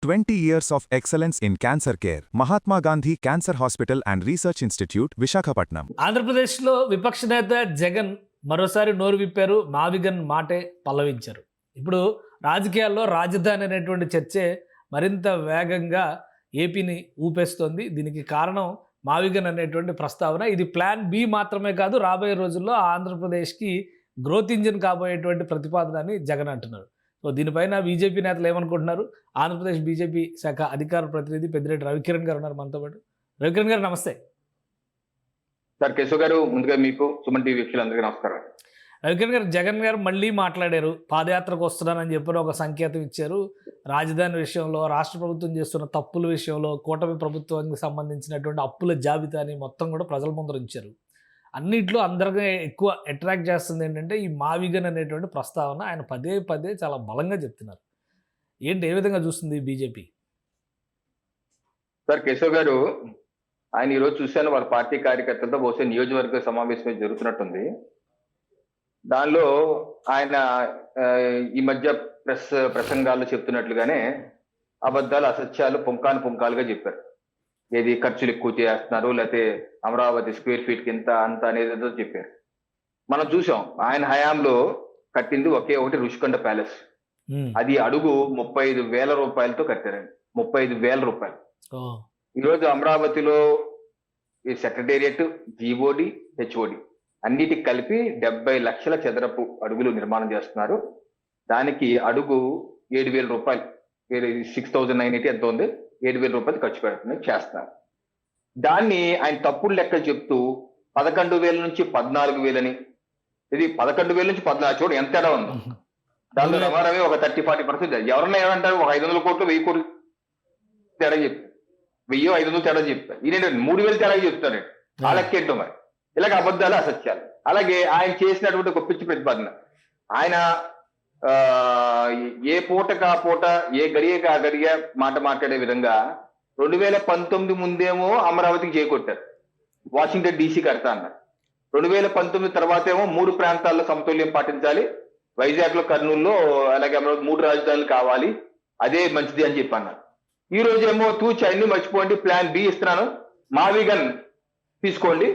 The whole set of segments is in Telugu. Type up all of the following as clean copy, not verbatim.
20 years of excellence in cancer care. Mahatma Gandhi Cancer Hospital and Research Institute, Visakhapatnam. ఆంధ్రప్రదేశ్లో విపక్ష నేత జగన్ మరోసారి నోరు విప్పారు. మావిగన్ మాటే పల్లవించారు. ఇప్పుడు రాజకీయాల్లో రాజధాని అనేటువంటి చర్చే మరింత వేగంగా ఏపీని ఊపేస్తోంది. దీనికి కారణం మావిగన్ అనేటువంటి ప్రస్తావన. ఇది ప్లాన్ బి మాత్రమే కాదు, రాబోయే రోజుల్లో ఆంధ్రప్రదేశ్కి గ్రోత్ ఇంజిన్ కాబోయేటువంటి ప్రతిపాదన అని జగన్ అంటున్నారు. సో దీనిపైన బీజేపీ నేతలు ఏమనుకుంటున్నారు? ఆంధ్రప్రదేశ్ బీజేపీ శాఖ అధికార ప్రతినిధి పెద్దిరెడ్డి రవికిరణ్ గారు ఉన్నారు మనతో పాటు. రవికిరణ్ గారు నమస్తే. సార్ కేశవ్ గారు, ముందుగా మీకు సుమన్ టీవీ వీక్షకులందరికీ నమస్కారం. రవికిరణ్ గారు, జగన్ గారు మళ్ళీ మాట్లాడారు. పాదయాత్రకు వస్తున్నానని చెప్పి ఒక సంకేతం ఇచ్చారు. రాజధాని విషయంలో, రాష్ట్ర ప్రభుత్వం చేస్తున్న తప్పుల విషయంలో, కూటమి ప్రభుత్వానికి సంబంధించినటువంటి అప్పుల జాబితాని మొత్తం కూడా ప్రజల ముందర ఉంచారు. అన్నిట్లో అందరికీ ఎక్కువ అట్రాక్ట్ చేస్తుంది ఏంటంటే ఈ మావిగన్ అనేటువంటి ప్రస్తావన. ఆయన పదే పదే చాలా బలంగా చెప్తున్నారు. ఏంటి, ఏ విధంగా చూస్తుంది బీజేపీ? సార్ కేశవ్ గారు, ఆయన ఈరోజు చూశాను వాళ్ళ పార్టీ కార్యకర్తలతో బహుశా నియోజకవర్గ సమావేశం జరుగుతున్నట్టుంది. దానిలో ఆయన ఈ మధ్య ప్రసంగాల్లో చెప్తున్నట్లుగానే అబద్ధాలు, అసత్యాలు పుంకాలుగా చెప్పారు. ఏది ఖర్చులు ఎక్కువ చేస్తున్నారు, లేకపోతే అమరావతి స్క్వేర్ ఫీట్ కింద అంత అనేది ఏదో చెప్పారు. మనం చూసాం ఆయన హయాంలో కట్టింది ఒకే ఒకటి రుషికొండ ప్యాలెస్. అది అడుగు 35,000 రూపాయలతో కట్టారండి. 35,000 రూపాయలు. ఈరోజు అమరావతిలో ఈ సెక్రటేరియట్, జీఓడి, హెచ్ఓడి అన్నిటికి కలిపి 70 లక్షల చదరపు అడుగులు నిర్మాణం చేస్తున్నారు. దానికి అడుగు 7,000 రూపాయలు, 6,980 ఎంత ఉంది, 7,000 రూపాయలు ఖర్చు చేస్తున్నారు. దాన్ని ఆయన తప్పుడు లెక్క చెప్తూ 11,000 నుంచి 14,000 అని, ఇది 11,000 నుంచి 14 చూడు ఎంత తేడా ఉంది. దానిలో రమారమే ఒక 30-40% ఎవరన్నా ఏమంటారు, ఒక 500 కోట్లు 1000 కోట్లు తేడా చెప్తారు, 1000-500 తేడా చెప్తారు. ఈయన 3,000 తేడా చెప్తారు. ఆ లెక్కేంటో మరి. ఇలాగ అబద్ధాలు, అసత్యాలు. అలాగే ఆయన చేసినటువంటి ఒక పిచ్చి ప్రతిపాదన, ఆయన ఏ పూటకు ఆ పూట, ఏ గడియకు ఆ గడియ మాట మాట్లాడే విధంగా 2019 ముందేమో అమరావతికి చేకొట్టారు, వాషింగ్టన్ డీసీ కడతా అన్నారు. 2019 తర్వాత ఏమో 3 ప్రాంతాల్లో సమతుల్యం పాటించాలి, వైజాగ్ లో, కర్నూలులో, అలాగే అమరావతి 3 రాజధానులు కావాలి, అదే మంచిది అని చెప్పి అన్నారు. ఈ రోజు ఏమో తూచి అన్ని మర్చిపోండి, ప్లాన్ బి ఇస్తున్నాను, మావిగన్ తీసుకోండి,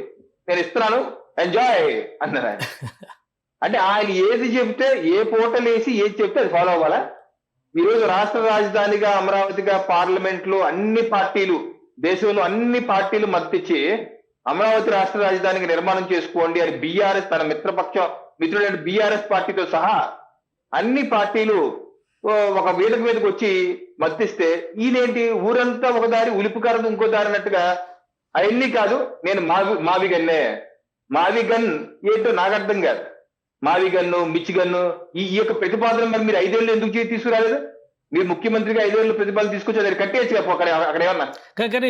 నేను ఇస్తున్నాను, ఎంజాయ్ అన్నారు ఆయన. అంటే ఆయన ఏది చెప్తే, ఏ పూటలేసి ఏది చెప్తే అది ఫాలో అవ్వాలా? ఈరోజు రాష్ట్ర రాజధానిగా అమరావతిగా పార్లమెంట్ లో అన్ని పార్టీలు, దేశంలో అన్ని పార్టీలు మద్దతిచ్చి అమరావతి రాష్ట్ర రాజధానికి నిర్మాణం చేసుకోండి అని బీఆర్ఎస్, తన మిత్రుడైన బీఆర్ఎస్ పార్టీతో సహా అన్ని పార్టీలు ఒక వేదిక మీదకి వచ్చి మద్దతిస్తే, ఈయనేంటి ఊరంతా ఒక దారి, ఉలిపికారది ఇంకో దారి అన్నట్టుగా, అవన్నీ కాదు, నేను మావిగన్నే. మావిగన్ ఏంటో నాకు అర్థం కాదు. మావిగన్ను, మిచ్చిగన్ను, ఈ యొక్క ప్రతిపాదన మరి మీరు 5 ఏళ్ళు ఎందుకు తీసుకురాలేదు? మీరు ముఖ్యమంత్రిగా 5 ఏళ్ళు ప్రతిపాదన తీసుకొచ్చి అది కట్టేయచ్చు అక్కడ ఏమన్నా. కానీ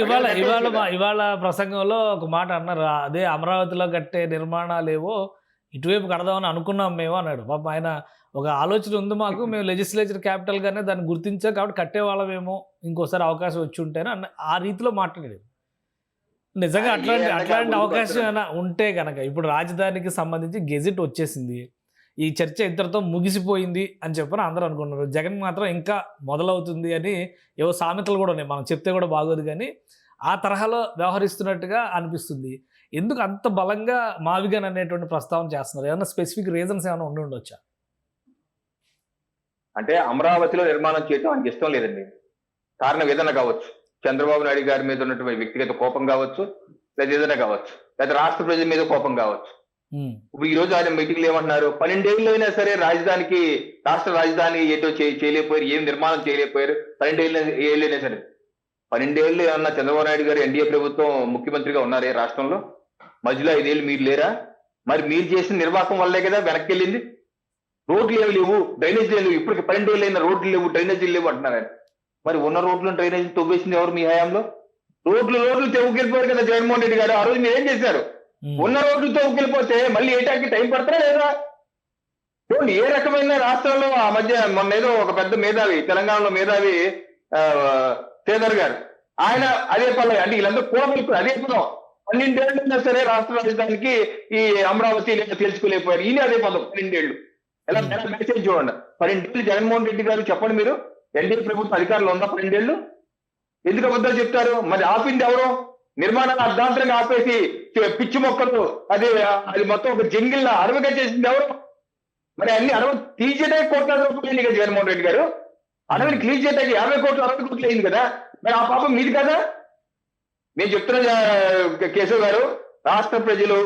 ఇవాళ ప్రసంగంలో ఒక మాట అన్నారు, అదే అమరావతిలో కట్టే నిర్మాణాలేవో ఇటువైపు కడదామని అనుకున్నాం మేము అన్నాడు. పాపం ఆయన ఒక ఆలోచన ఉంది మాకు, మేము లెజిస్లేచర్ క్యాపిటల్ గానే దాన్ని గుర్తించాం కాబట్టి కట్టేవాళ్ళమేమో, ఇంకోసారి అవకాశం వచ్చి ఉంటేనే అన్న ఆ రీతిలో మాట్లాడాడు. నిజంగా అట్లాంటి అవకాశం ఏమైనా ఉంటే కనుక, ఇప్పుడు రాజధానికి సంబంధించి గెజిట్ వచ్చేసింది, ఈ చర్చ ఇంతటితో ముగిసిపోయింది అని చెప్పని అందరూ అనుకుంటున్నారు. జగన్ మాత్రం ఇంకా మొదలవుతుంది అని ఏవో సామెతలు కూడా ఉన్నాయి, మనం చెప్తే కూడా బాగోదు, కానీ ఆ తరహాలో వ్యవహరిస్తున్నట్టుగా అనిపిస్తుంది. ఎందుకు అంత బలంగా మావిగన్ అనేటువంటి ప్రస్తావన చేస్తున్నారు? ఏమైనా స్పెసిఫిక్ రీజన్స్ ఏమైనా ఉండి ఉండొచ్చా? అంటే అమరావతిలో నిర్మాణం చేయడం ఆయనకి ఇష్టం లేదండి. కారణం ఏదైనా కావచ్చు, చంద్రబాబు నాయుడు గారి మీద ఉన్నటువంటి వ్యక్తిగత కోపం కావచ్చు, లేదా ఏదైనా కావచ్చు, లేదా రాష్ట్ర ప్రజల మీద కోపం కావచ్చు. ఇప్పుడు ఈ రోజు ఆయన మీటింగ్లు ఏమంటున్నారు, 12 ఏళ్ళు అయినా సరే రాజధానికి, రాష్ట్ర రాజధాని ఏటో చేయలేకపోయారు, ఏం నిర్మాణం చేయలేకపోయారు. 12 ఏళ్ళైనా సరే, 12 ఏళ్ళు ఏమన్నా చంద్రబాబు నాయుడు గారు ఎన్డీఏ ప్రభుత్వం ముఖ్యమంత్రిగా ఉన్నారే రాష్ట్రంలో? మధ్యలో 5 ఏళ్ళు మీరు లేరా? మరి మీరు చేసిన నిర్వాహకం వల్లే కదా వెనక్కి వెళ్ళింది. రోడ్లు ఏమి లేవు, డ్రైనేజీలు లేవు, ఇప్పటికి 12 ఏళ్ళు అయినా రోడ్లు లేవు, డ్రైనేజీలు లేవు అంటున్నారు ఆయన. మరి ఉన్న రోడ్లు, డ్రైనేజీ తవ్వేసింది ఎవరు మీ హయాంలో? రోడ్లు తెవ్వుకెళ్ళిపోయారు కదా జగన్మోహన్ రెడ్డి గారు. ఆ రోజు మీరు ఏం చేశారు? ఉన్న రోడ్లు తవ్వుకెళ్ళిపోతే మళ్ళీ ఏటానికి టైం పడతారా లేదా? చూడండి, ఏ రకమైన రాష్ట్రంలో ఆ మధ్య మొన్న ఏదో ఒక పెద్ద మేధావి, తెలంగాణలో మేధావి శ్రీధర్ గారు, ఆయన అదే పనులు, అంటే వీళ్ళందరూ కూడా అదే పదం, 12 ఏళ్ళైనా సరే రాష్ట్ర రాజధానికి ఈ అమరావతి తెలుసుకోలేకపోయారు. ఈయన అదే పదం, 12 ఏళ్ళు. ఎలా మెసేజ్ చూడండి. 12 ఏళ్ళు జగన్మోహన్ రెడ్డి గారు చెప్పండి మీరు, ఎన్డీఏ ప్రభుత్వం అధికారంలో ఉందా 12 ఏళ్ళు? ఎందుకు అబద్ధాలు చెప్తారు? మరి ఆపింది ఎవరు? నిర్మాణాలు అర్ధాంతరంగా ఆపేసి పిచ్చి మొక్కలు అది మొత్తం ఒక జంగిల్ అడవిగా చేసింది ఎవరు? మరి అన్ని అడవి క్లీన్ చేయడానికి కోట్లాది రూపాయలు అయింది కదా జగన్మోహన్ రెడ్డి గారు. అడవిని క్లీన్ చేయడానికి 50 కోట్లు 60 కోట్లు అయింది కదా. మరి ఆ పాపం మీది కదా. నేను చెప్తున్న కేశవ్ గారు, రాష్ట్ర ప్రజలు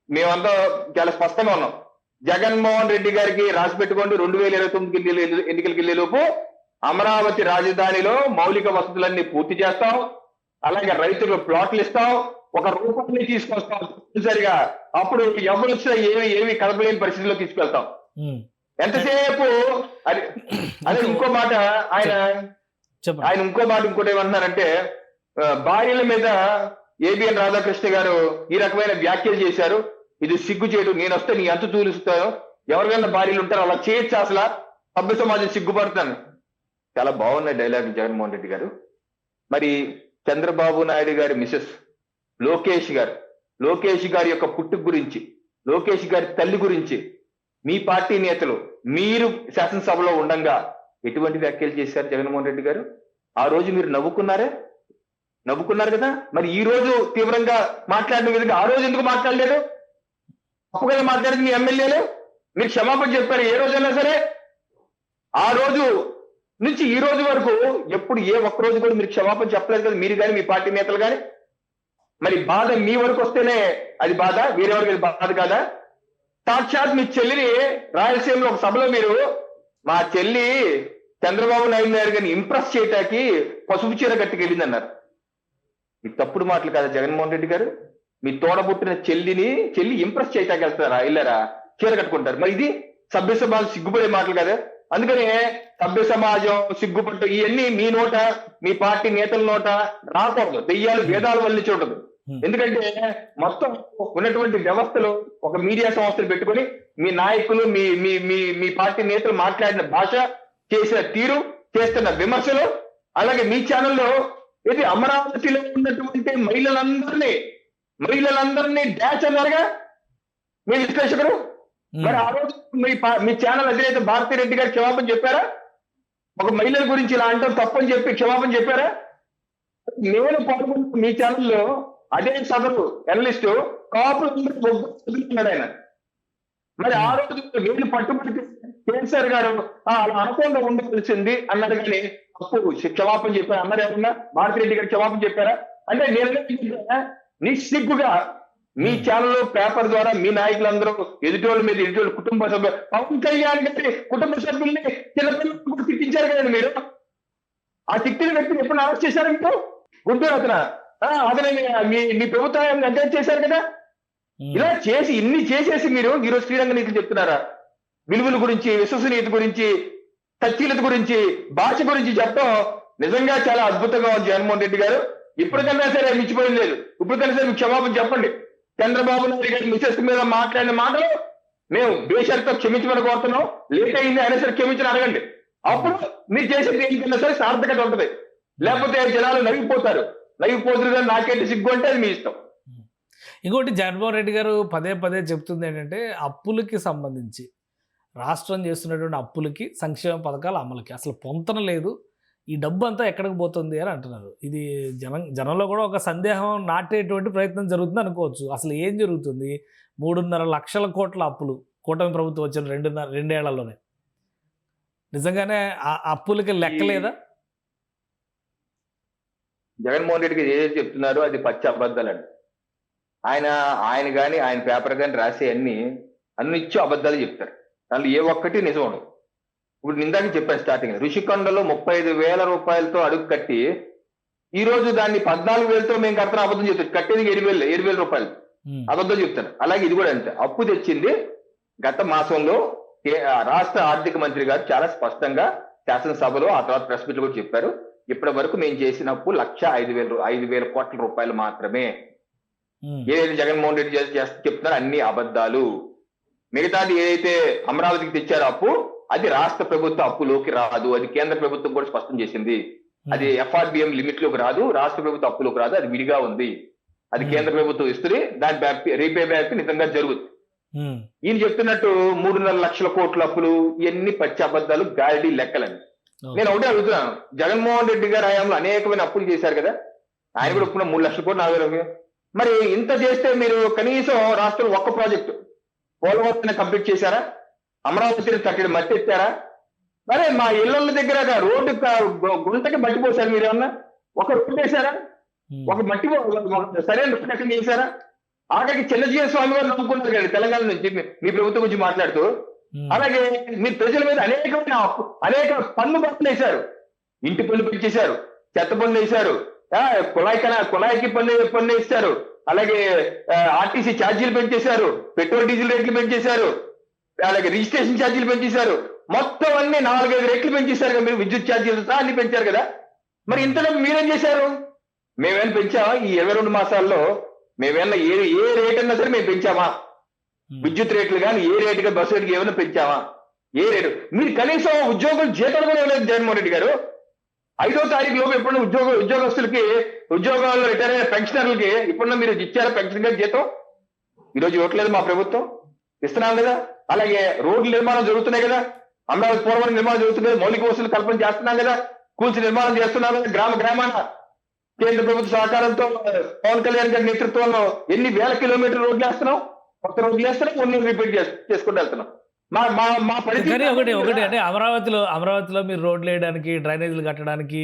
మేమంతా చాలా స్పష్టంగా ఉన్నాం. జగన్మోహన్ రెడ్డి గారికి రాసి పెట్టుకోండి, 2029 ఎన్నికలకు వెళ్లే లోపు అమరావతి రాజధానిలో మౌలిక వసతులన్నీ పూర్తి చేస్తాం. అలాగే రైతులకు ప్లాట్లు ఇస్తాం, 1 రూపాయలు తీసుకొస్తాం తప్పనిసరిగా. అప్పుడు ఎవరు వచ్చినా ఏమి కదపలేని పరిస్థితిలో తీసుకెళ్తాం. ఎంతసేపు అదే ఇంకో మాట ఆయన ఇంకోటి ఏమంటున్నారంటే, భార్యల మీద ఏబిఎన్ రాధాకృష్ణ గారు ఈ రకమైన వ్యాఖ్యలు చేశారు. ఇది సిగ్గు చేయడు, నేను వస్తే నీ అంత చూలుస్తాను, ఎవరికైనా భార్యలు ఉంటారో అలా చేయొచ్చు, అసలు సభ్య సమాజం సిగ్గుపడతాను. చాలా బాగున్నాయి డైలాగ్ జగన్మోహన్ రెడ్డి గారు. మరి చంద్రబాబు నాయుడు గారి మిసెస్ లోకేష్ గారి యొక్క పుట్టుక గురించి, లోకేష్ గారి తల్లి గురించి మీ పార్టీ నేతలు మీరు శాసనసభలో ఉండంగా ఎటువంటి వ్యాఖ్యలు చేశారు జగన్మోహన్ రెడ్డి గారు? ఆ రోజు మీరు నవ్వుకున్నారు కదా. మరి ఈ రోజు తీవ్రంగా మాట్లాడిన విధంగా ఆ రోజు ఎందుకు మాట్లాడలేదు? తప్పుగా మాట్లాడింది మీ ఎమ్మెల్యేలు. మీరు క్షమాపణ చెప్పారు ఏ రోజైనా సరే? ఆ రోజు నుంచి ఈ రోజు వరకు ఎప్పుడు ఏ ఒక్క రోజు కూడా మీరు క్షమాపణ చెప్పలేదు కదా, మీరు కానీ మీ పార్టీ నేతలు కానీ. మరి బాధ మీ వరకు వస్తేనే అది బాధ, వేరెవరికి బాధ కాదా? సాక్షాత్ మీ చెల్లిని రాయలసీమలో ఒక సభలో మీరు మా చెల్లి చంద్రబాబు నాయుడు గారిని ఇంప్రెస్ చేయటానికి పసుపు చీర కట్టుకెళ్ళింది అన్నారు. ఈ తప్పుడు మాటలు కదా జగన్మోహన్ రెడ్డి గారు? మీ తోడబుట్టిన చెల్లి ఇంప్రెస్ చేయటానికి వెళ్తారా? వెళ్ళారా? చీర కట్టుకుంటారు. మరి ఇది సభ్య సమాజం సిగ్గుపడే మాటలు కదా. అందుకనే సభ్య సమాజం సిగ్గుపట్టు ఇవన్నీ మీ నోట, మీ పార్టీ నేతల నోట రాకూడదు. దెయ్యాలు వేదాలు వల్లించి ఉండదు. ఎందుకంటే మొత్తం ఉన్నటువంటి వ్యవస్థలు ఒక మీడియా సంస్థలు పెట్టుకొని మీ నాయకులు మీ పార్టీ నేతలు మాట్లాడిన భాష, చేసిన తీరు, చేస్తున్న విమర్శలు, అలాగే మీ ఛానల్లో ఇది అమరావతిలో ఉన్నటువంటి మహిళలందరినీ డాష్ అన్నారుగా మీ విశ్లేషకుడు. మరి ఆ రోజు మీ ఛానల్ అధినేత భారతీ రెడ్డి గారు క్షమాపణ చెప్పారా? ఒక మహిళల గురించి ఇలా అంటాం తప్పని చెప్పి క్షమాపణ చెప్పారా? నేను పాల్గొన్న మీ ఛానల్లో అదే సదరు ఎనలిస్టు కాపులు ఉన్నాడు ఆయన. మరి ఆ రోజు వీళ్ళు పట్టుబడి కేసీఆర్ గారు అలా అనకుండా ఉండవలసింది అన్నాడు, కానీ అప్పుడు క్షమాపణ చెప్పారు అన్నారు ఎవరన్నా? భారతీ రెడ్డి గారు క్షమాపణ చెప్పారా? అంటే నేను నిస్సిగ్గుగా మీ ఛానల్ పేపర్ ద్వారా మీ నాయకులందరూ ఎదుటోళ్ళ మీద కుటుంబ సభ్యులు, పవన్ కళ్యాణ్ గారి కుటుంబ సభ్యుల్ని చిన్నపిల్లలు కూడా తిట్టించారు కదండి మీరు. ఆ తిట్టిన వ్యక్తిని ఎప్పుడు అరెస్ట్ చేశారు? మీకు గుంటూరు అతను మీ ప్రభుత్వం అడ్జస్ట్ చేశారు కదా. ఇలా చేసి ఇన్ని చేసేసి మీరు ఈరోజు శ్రీరంగ నీతులు చెప్తున్నారా? విలువల గురించి, విశ్వసనీయత గురించి, సచ్చీలత గురించి, భాష గురించి చెప్పడం నిజంగా చాలా అద్భుతంగా ఉంది జగన్మోహన్ రెడ్డి గారు. ఇప్పటికన్నా సరే మించిపోయింది లేదు. ఇప్పటికన్నా సరే మీకు క్షమాపణ చెప్పండి. చంద్రబాబు నాయుడు గారి మిసెస్ మీద మాట్లాడిన మాటలు మేము బేషరతో క్షమించమని కోరుతున్నాం. లేట్ అయింది అయినా సరే క్షమించని అడగండి. అప్పుడు మీరు చేసేది ఏంటన్నా సరే సార్థకత ఉంటుంది. లేకపోతే జనాలు నవ్విపోతారు కానీ నాకేంటి సిగ్గు అంటే అది మీ ఇష్టం. ఇంకోటి జగన్మోహన్ రెడ్డి గారు పదే చెప్తుంది ఏంటంటే, అప్పులకి సంబంధించి రాష్ట్రం చేస్తున్నటువంటి అప్పులకి, సంక్షేమ పథకాల అమలుకి అసలు పొంతన లేదు, ఈ డబ్బు అంతా ఎక్కడికి పోతుంది అని అంటున్నారు. ఇది జనంలో కూడా ఒక సందేహం నాటేటువంటి ప్రయత్నం జరుగుతుంది అనుకోవచ్చు. అసలు ఏం జరుగుతుంది? 3.5 లక్షల కోట్ల అప్పులు కూటమి ప్రభుత్వం వచ్చిన 2 ఏళ్లలోనే. నిజంగానే ఆ అప్పులకి లెక్కలేదా? జగన్మోహన్ రెడ్డికి ఏదైతే చెప్తున్నారో అది పచ్చి అబద్ధాలండి. ఆయన కానీ ఆయన పేపర్ కానీ రాసే అన్నిచ్చు అబద్ధాలు చెప్తారు. దాంట్లో ఏ ఒక్కటి నిజం ఉండదు. ఇప్పుడు ఇందాక చెప్పాను స్టార్టింగ్, ఋషికొండలో 35,000 రూపాయలతో అడుగు కట్టి ఈ రోజు దాన్ని 14,000తో మేము కడతాం అబద్ధం చెప్తారు. కట్టేది 7,000 రూపాయలు అబద్ధం చెప్తారు. అలాగే ఇది కూడా అంతే. అప్పు తెచ్చింది గత మాసంలో రాష్ట్ర ఆర్థిక మంత్రి గారు చాలా స్పష్టంగా శాసనసభలో, ఆ తర్వాత ప్రెస్ మీట్లు కూడా చెప్పారు. ఇప్పటి వరకు మేము చేసిన అప్పు 1,05,000 కోట్ల రూపాయలు మాత్రమే. ఏదైతే జగన్మోహన్ రెడ్డి చెప్తున్నారో అన్ని అబద్ధాలు. మిగతాది ఏదైతే అమరావతికి తెచ్చారో అప్పు, అది రాష్ట్ర ప్రభుత్వ అప్పులోకి రాదు. అది కేంద్ర ప్రభుత్వం కూడా స్పష్టం చేసింది. అది FRBM లిమిట్ లోకి రాదు, రాష్ట్ర ప్రభుత్వ అప్పులోకి రాదు, అది విడిగా ఉంది. అది కేంద్ర ప్రభుత్వం ఇస్తుంది, దాని రీపే బ్యాక్ నిజంగా జరుగుతుంది. ఈయన చెప్తున్నట్టు 3.5 లక్షల కోట్ల అప్పులు, ఇవన్నీ పచ్చి అబద్ధాలు, గాడి లెక్కలండి. నేను ఒకటే అడుగుతున్నాను, జగన్మోహన్ రెడ్డి గారి హయాంలో అనేకమైన అప్పులు చేశారు కదా, ఆయన కూడా ఇప్పుడు 3 లక్షల కోట్లు 4 వేల. మరి ఇంత చేస్తే మీరు కనీసం రాష్ట్రంలో ఒక్క ప్రాజెక్టు పోలవరం కంప్లీట్ చేశారా? అమరావతిని తట్టడి మట్టి ఎత్తారా? మరి మా ఇళ్ల దగ్గర రోడ్డు గుంటకి మట్టి పోసారు మీరు ఏమన్నా? ఒక రోడ్డు వేశారా? ఒక మట్టి సరైన రోడ్డు చేశారా? ఆఖరికి చిన్నజీవ స్వామి గారు నమ్ముకున్నారు కదా తెలంగాణ నుంచి మీ ప్రభుత్వం గురించి మాట్లాడుతూ. అలాగే మీరు ప్రజల మీద అనేక పన్ను బట్టలు వేశారు. ఇంటి పన్ను పెంచేశారు, చెత్త పన్ను వేశారు, కుళాయికి పన్ను వేస్తారు, అలాగే ఆర్టీసీ ఛార్జీలు పెంచేశారు, పెట్రోల్ డీజిల్ రేట్లు పెంచేశారు, అలాగే రిజిస్ట్రేషన్ ఛార్జీలు పెంచేశారు. మొత్తం అన్ని 4-5 రెట్లు పెంచేశారు కదా మీరు, విద్యుత్ ఛార్జీలు సహా అన్ని పెంచారు కదా. మరి ఇంతలో మీరేం చేశారు? మేమేమైనా పెంచామా? ఈ 22 మాసాల్లో మేమేమన్నా ఏ రేట్ అన్నా సరే మేము పెంచామా? విద్యుత్ రేట్లు కానీ ఏ రేటుగా బస్సు రేటుకి ఏమైనా పెంచామా? ఏ రేటు? మీరు కనీసం ఉద్యోగులు జీతాలు కూడా ఇవ్వలేదు జగన్మోహన్ రెడ్డి గారు. 5వ తారీఖు లోపు ఎప్పుడన్నా ఉద్యోగస్తులకి, ఉద్యోగాల్లో రిటైర్ అయిన పెన్షనర్లకి ఎప్పుడన్నా మీరు ఇచ్చారా పెన్షన్ గారి జీతం? ఈరోజు ఇవ్వట్లేదు మా ప్రభుత్వం, ఇస్తున్నాం కదా. అలాగే రోడ్ల నిర్మాణం జరుగుతున్నాయి కదా, అమరావతి పోలవరం నిర్మాణం జరుగుతుంది, మౌలిక వసతులు కల్పన చేస్తున్నాం కదా, స్కూల్స్ నిర్మాణం చేస్తున్నాం కదా. గ్రామాన కేంద్ర ప్రభుత్వ సహకారంతో పవన్ కళ్యాణ్ గారి నేతృత్వంలో ఎన్ని వేల కిలోమీటర్లు రోడ్లు వేస్తున్నాం, కొత్త రోడ్లు వేస్తున్నాం, కొన్ని రిపీట్ చేసుకుంటూ వెళ్తున్నాం. మా కానీ ఒకటి అంటే అమరావతిలో మీరు రోడ్లు వేయడానికి, డ్రైనేజీలు కట్టడానికి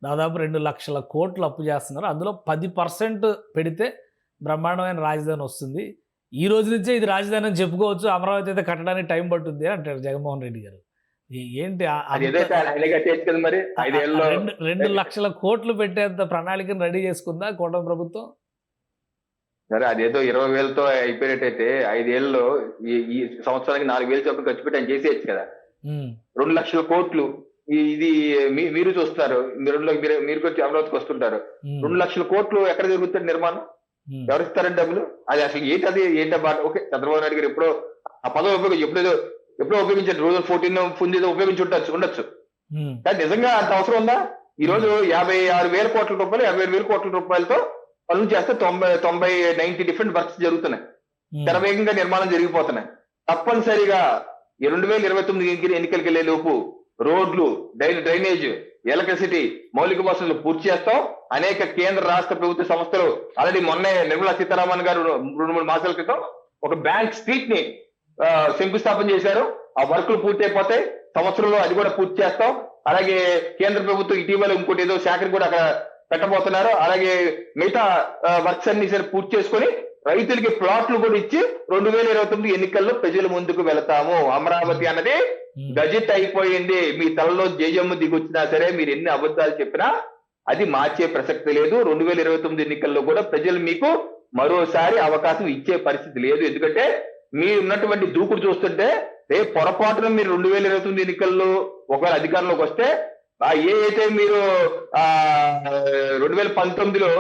దాదాపు 2 లక్షల కోట్లు అప్పు చేస్తున్నారు. అందులో 10% పెడితే బ్రహ్మాండమైన రాజధాని వస్తుంది. ఈ రోజు నుంచే ఇది రాజధాని అని చెప్పుకోవచ్చు, అమరావతి అయితే కట్టడానికి టైం పట్టుద్ది అంటారు జగన్మోహన్ రెడ్డి గారు. ఏంటి 2 లక్షల కోట్లు పెట్టేంత ప్రణాళికను రెడీ చేసుకుందా కూటమి ప్రభుత్వం? సరే, అదేదో 20,000తో అయిపోయినట్టయితే 5 ఏళ్ళలో ఈ సంవత్సరానికి 4,000 చొప్పున ఖర్చు పెట్టి ఆయన చేసేయచ్చు కదా. 2 లక్షల కోట్లు ఇది మీరు చూస్తారు, మీరు వచ్చి అమరావతికి వస్తుంటారు. 2 లక్షల కోట్లు ఎక్కడ జరుగుతుంది నిర్మాణం? ఎవరు ఇస్తారండి డబ్బులు? అది అసలు ఏంటా బాట? ఓకే, చంద్రబాబు నాయుడు గారు ఎప్పుడో ఆ పదవి ఎప్పుడో ఉపయోగించారు, 2014 ఉపయోగించి ఉండొచ్చు. కానీ నిజంగా అంత అవసరం ఉందా? ఈ రోజు 56,000 కోట్ల రూపాయలు, 57,000 కోట్ల రూపాయలతో పనులు చేస్తే 90 డిఫరెంట్ వర్క్స్ జరుగుతున్నాయి, శరవేగంగా నిర్మాణం జరిగిపోతున్నాయి. తప్పనిసరిగా 2029 ఎన్నికలకి వెళ్లే లోపు రోడ్లు, డ్రైనేజ్, ఎలక్ట్రిసిటీ, మౌలిక వసతులు పూర్తి చేస్తాం. అనేక కేంద్ర రాష్ట్ర ప్రభుత్వ సంస్థలు ఆల్రెడీ మొన్నే నిర్మలా సీతారామన్ గారు 2-3 మాసాల క్రితం ఒక బ్యాంక్ స్ట్రీట్ ని శంకుస్థాపన చేశారు. ఆ వర్కులు పూర్తి అయిపోతాయి, సంవత్సరంలో అది కూడా పూర్తి చేస్తాం. అలాగే కేంద్ర ప్రభుత్వం ఇటీవల ఇంకోటి ఏదో శాఖను కూడా అక్కడ పెట్టబోతున్నారు. అలాగే మిగతా వర్క్స్ అన్ని సరే పూర్తి చేసుకొని రైతులకి ప్లాట్లు కూడా ఇచ్చి 2029 ఎన్నికల్లో ప్రజల ముందుకు వెళతాము. అమరావతి అన్నది గజెట్ అయిపోయింది. మీ తలలో జేజమ్మ దిగొచ్చినా సరే, మీరు ఎన్ని అబద్ధాలు చెప్పినా అది మార్చే ప్రసక్తి లేదు. 2029 ఎన్నికల్లో కూడా ప్రజలు మీకు మరోసారి అవకాశం ఇచ్చే పరిస్థితి లేదు. ఎందుకంటే మీరు ఉన్నటువంటి దూకుడు చూస్తుంటే రేపు పొరపాటున మీరు 2029 ఎన్నికల్లో ఒకవేళ అధికారంలోకి వస్తే అయితే మీరు 2019లో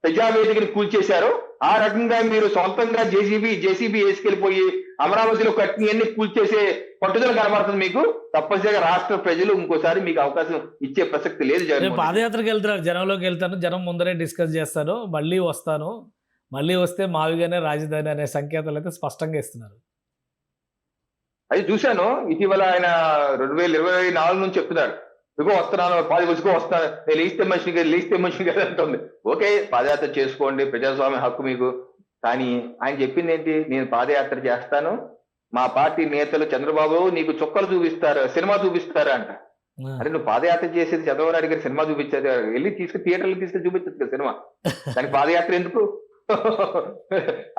ప్రజావేదికని కూల్చేశారో ఆ రకంగా మీరు సొంతంగా జేసీబీ వేసుకెళ్ళిపోయి అమరావతిలో కట్టినవన్నీ కూల్చేసే పట్టుదల కనబడుతుంది మీకు. తప్పనిసరిగా రాష్ట్ర ప్రజలు ఇంకోసారి మీకు అవకాశం ఇచ్చే ప్రసక్తి లేదు. పాదయాత్రకు వెళ్తారు, జనంలోకి వెళ్తాను, జనం ముందరే డిస్కస్ చేస్తాను, మళ్ళీ వస్తాను, మళ్ళీ వస్తే మావిగానే రాజధాని అనే సంకేతాలు అయితే స్పష్టంగా ఇస్తున్నారు. అది చూశాను ఇటీవల. ఆయన 2024 నుంచి చెప్తున్నారు, ఇగో వస్తున్నాను, వస్తాను, నేను లీస్తే మనిషిని కదా అంటుంది. ఓకే, పాదయాత్ర చేసుకోండి, ప్రజాస్వామ్య హక్కు మీకు. కానీ ఆయన చెప్పింది ఏంటి? నేను పాదయాత్ర చేస్తాను, మా పార్టీ నేతలు చంద్రబాబు నీకు చుక్కలు చూపిస్తారు, సినిమా చూపిస్తారు అంట. అరే, నువ్వు పాదయాత్ర చేసేది చంద్రబాబు నాయుడు గారి సినిమా చూపించేది, వెళ్ళి థియేటర్లు తీసుకుని చూపించచ్చు కదా సినిమా. దానికి పాదయాత్ర ఎందుకు?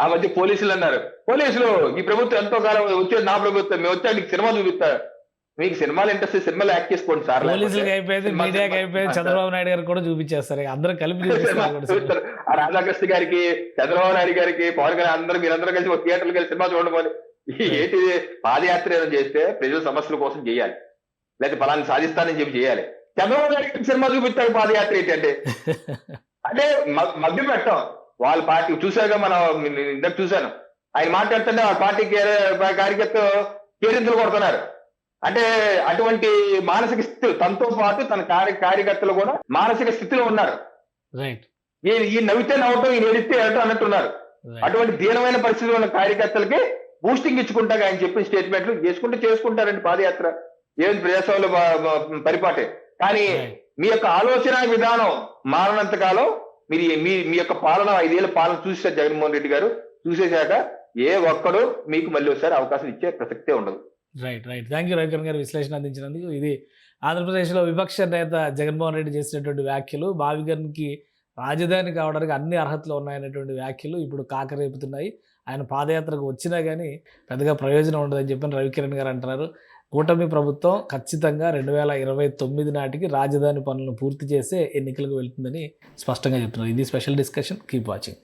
ఆ మధ్య పోలీసులు అన్నారు, పోలీసులు ఈ ప్రభుత్వం ఎంతో కాలం వచ్చేది నా ప్రభుత్వం, మేము వచ్చా నీకు సినిమా చూపిస్తారు. మీకు సినిమాలు ఇంట్రెస్ట్, సినిమాలు యాక్ట్ చేసుకోండి సార్. పోలీసులకు అయిపోయింది, మీడియాకి అయిపోయింది, చంద్రబాబు నాయుడు గారు కూడా చూపించేస్తారు, అందరూ కలిపి చూపిస్తారు. ఆ రాధాకృష్ణ గారికి, చంద్రబాబు నాయుడు గారికి, పవన్ కళ్యాణ్ మీరందరూ కలిసి ఒక థియేటర్లు కలిసి సినిమా చూడమని. ఏంటి పాదయాత్ర ఏదో చేస్తే ప్రజల సమస్యల కోసం చేయాలి, లేకపోతే ఫలాన్ని సాధిస్తానని చెప్పి చేయాలి. చంద్రబాబు నాయుడు సినిమా చూపిస్తారు, పాదయాత్ర ఏంటంటే అంటే మభ్య పెట్టం. వాళ్ళ పార్టీ చూసాక మనం ఇందాక చూశాను, ఆయన మాట్లాడుతుంటే వాళ్ళ పార్టీ కార్యకర్తలు కేరింతలు కొడుతున్నారు. అంటే అటువంటి మానసిక స్థితి, తనతో పాటు తన కార్యకర్తలు కూడా మానసిక స్థితిలో ఉన్నారు. ఈ నవ్వితే నవ్వటం, ఈ ఏడిస్తే ఏడటం అన్నట్టున్నారు. అటువంటి దీనమైన పరిస్థితిలో ఉన్న కార్యకర్తలకి బూస్టింగ్ ఇచ్చుకుంటాగా ఆయన చెప్పిన స్టేట్మెంట్లు చేసుకుంటారండి పాదయాత్ర. ఏమి ప్రజాస్వామ్య పరిపాటే. కానీ Right. మీ యొక్క ఆలోచన విధానం మారినంత కాలం మీరు మీ యొక్క పాలన 5 ఏళ్ల పాలన చూసారు జగన్మోహన్ రెడ్డి గారు. చూసేశాక ఏ ఒక్కడు మీకు మళ్ళీ ఒకసారి అవకాశం ఇచ్చే ప్రసక్తే ఉండదు. రైట్. థ్యాంక్ యూ రవికిరణ్ గారు విశ్లేషణ అందించినందుకు. ఇది ఆంధ్రప్రదేశ్లో విపక్ష నేత జగన్మోహన్ రెడ్డి చేసినటువంటి వ్యాఖ్యలు, భావిగన్కి రాజధాని కావడానికి అన్ని అర్హతలు ఉన్నాయనేటువంటి వ్యాఖ్యలు ఇప్పుడు కాకరేపుతున్నాయి. ఆయన పాదయాత్రకు వచ్చినా కానీ పెద్దగా ప్రయోజనం ఉండదని చెప్పని రవికిరణ్ గారు అంటున్నారు. కూటమి ప్రభుత్వం ఖచ్చితంగా 2029 నాటికి రాజధాని పనులను పూర్తి చేసే ఎన్నికలకు వెళ్తుందని స్పష్టంగా చెప్తున్నారు. ఇది స్పెషల్ డిస్కషన్. Keep watching.